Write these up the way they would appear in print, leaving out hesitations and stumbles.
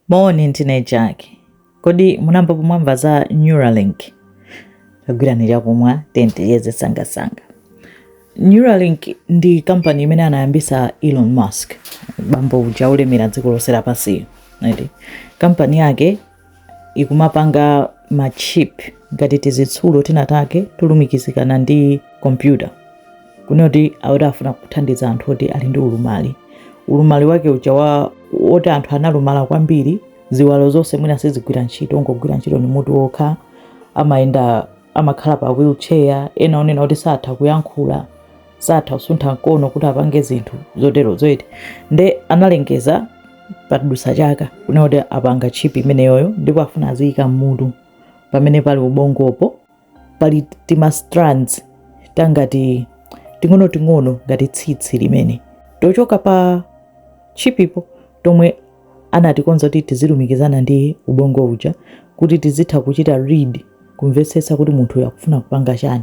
Morning teenager. Kodi munamba pomwamva za Neuralink. Kagwira ni pomwa tentiyeze sanga. Neuralink ndi company imene anayambisa Elon Musk. Bambo ujaule mira dziko losera pasi. Right? Company yake ikumapanga ma chip ngati tizitsulo tinatake tulumikizikana ndi computer. Kunoti awudafuna kuthandiza anthu oti ali ndi ulumali. Ulumali wake uchawa oti anthu analumala kwambiri ziwalo zonse mwina sizigwira ntchito ngogwira ntchito ni mutu wokha amaenda amakhala pa wheelchair ena onena oti satha kuyankhula satha usuntha mkono kuti apange zinthu zotero zoiti nde analengeza padusa chaka kunoti apanga chip imeneyoyo ndipo afuna aziyika mmutu pamene pali ubongopo pali tima strands tangati ting'ono ngati tsitsi limene tochoka pa chipipo tomwe anatikonza kuti tizilumikizana ndi ubongo uja kuti tizitha kuchita read kumvetsetsa kuti munthu yakufuna kupanga chani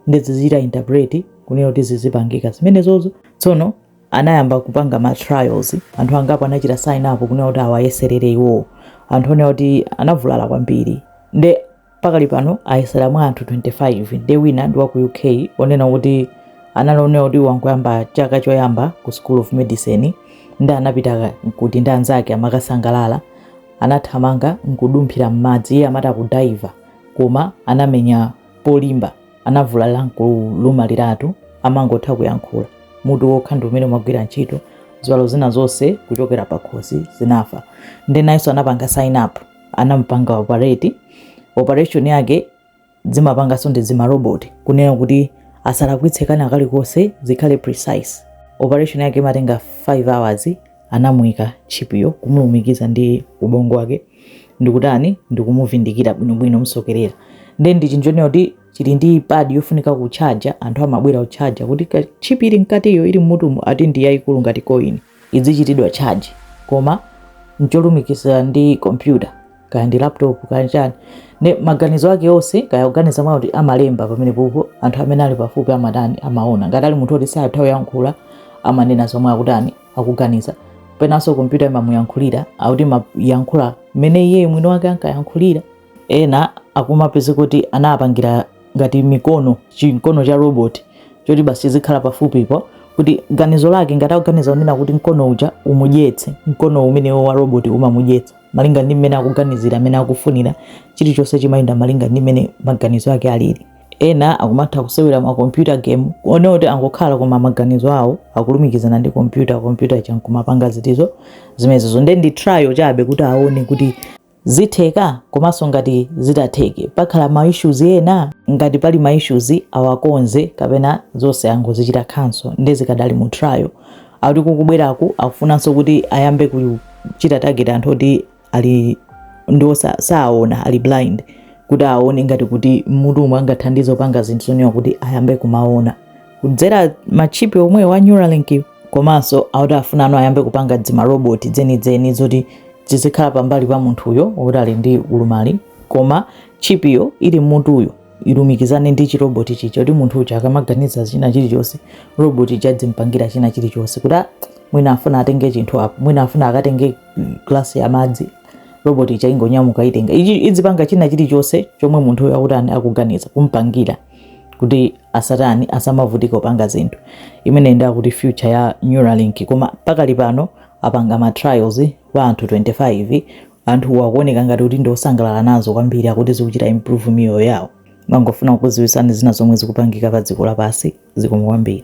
ndezizira interpret kunena kuti zizipangika zimene zozo tsono anayamba kupanga ma trials anthu angapo anachita sign up kunena kuti awayeserere iwo anthu onena kuti anavulala kwambiri nde pakali pano ayesera mwa anthu 25 nde wina ndi wa ku UK onena kuti analonena kuti wangoyamba chaka choyamba ku School of Medicine nda anapita kuti ndi anzake amakasangalala anathamanga nkudumphira m'madzi iye amata kudaiva koma anamenya polimba anavulala nkulumaliratu amangotha kuyankhula mutu wokha ndi umene umagwira ntchito ziwalo zina zonse kuchokera pa khosi zinafa ndi nayenso anapanga sign up anampanga operation yake zimapanganso ndi zima robot kunena kuti asalakwitse kana kalikonse zikhale precise operation yake imatenga 5 hours anamwika chipiyo kumulumikiza ndi ubongo wake ndikutani ndikumuvindikira bwinobwino msokerera ndi chinjonera kuti chili ndi pad yofunika kucharge anthu amabwera kucharge kuti chip ili mkatiyo ili mmutu ati ndi yayikulu ngati coin izichitidwa charge koma ncholumikisa ndi computer kaya ndi laptop kaya chani ne maganizo ake onse kaya kuganiza mwa kuti amalemba pamene popo anthu amene ali pafupi amadani amaona ngati ali munthu oti satha kuyankhula amanena zomwe akutani akuganiza penanso computer imamuyankhulira akuti mayankhula mene iye mwini wake ankayankhulira ena akumapeza kuti anapangira ngati chinkono cha robot choti basi zikhala pafupipo kuti ganizo lake ngati akuganiza unena kuti mkono uja umudyetse mkono umene wa robot umamudyetsa malinga ndi mmene akuganizira mmene akufunira chilichonse chimayenda malinga ndi mmene maganizo ake alili ena akumatha kusewera ma computer game one kuti angokhala koma maganizo awo akulumikizana ndi computer chankumapanga zitizo zimenezo ndi trial chabe kuti aone kuti zitheka komanso ngati zitatheke pakhala ma issues ena ngati pali ma issues awakonze kapena zonse angozichita cancel ndezikadali mu trial akuti kukubweraku akufunanso kuti ayambe kuchita target anthu oti ali ndosa saona ali blind kuti aone ngati kuti mutu angathandize kupanga zinthu zonena kuti ayambe kumaona kudzera machipi omwe wa Neuralink komanso akuti afunano ayambe kupanga dzima robot dzeni zoti zizikhala pambali pa munthuyo oti ali ndi ulumali koma chipiyo ili mutuyo ilumikizane ndi chiroboti chicho kuti munthu uja akamaganiza china chilichonse robot chadzimpangira china chilichonse kuti mwina afuna atenge chinthu apo mwina afuna akatenge glass ya madzi robot chaingonyamuka itenga idzipanga china chilichonse chomwe munthu uyo akutani akuganiza kumpangira kuti asatani asamavutika kupanga zinthu imene ndi akuti future ya Neuralink koma pakali pano apanga ma trials wa anthu 25 anthu akuoneka ngati kuti ndi osangalala nazo kwambiri akuti zikuchita improve miyoyo yawo mangofuna kukuziwisani zina zomwe zikupangika pa dziko lapansi zikomo kwambiri.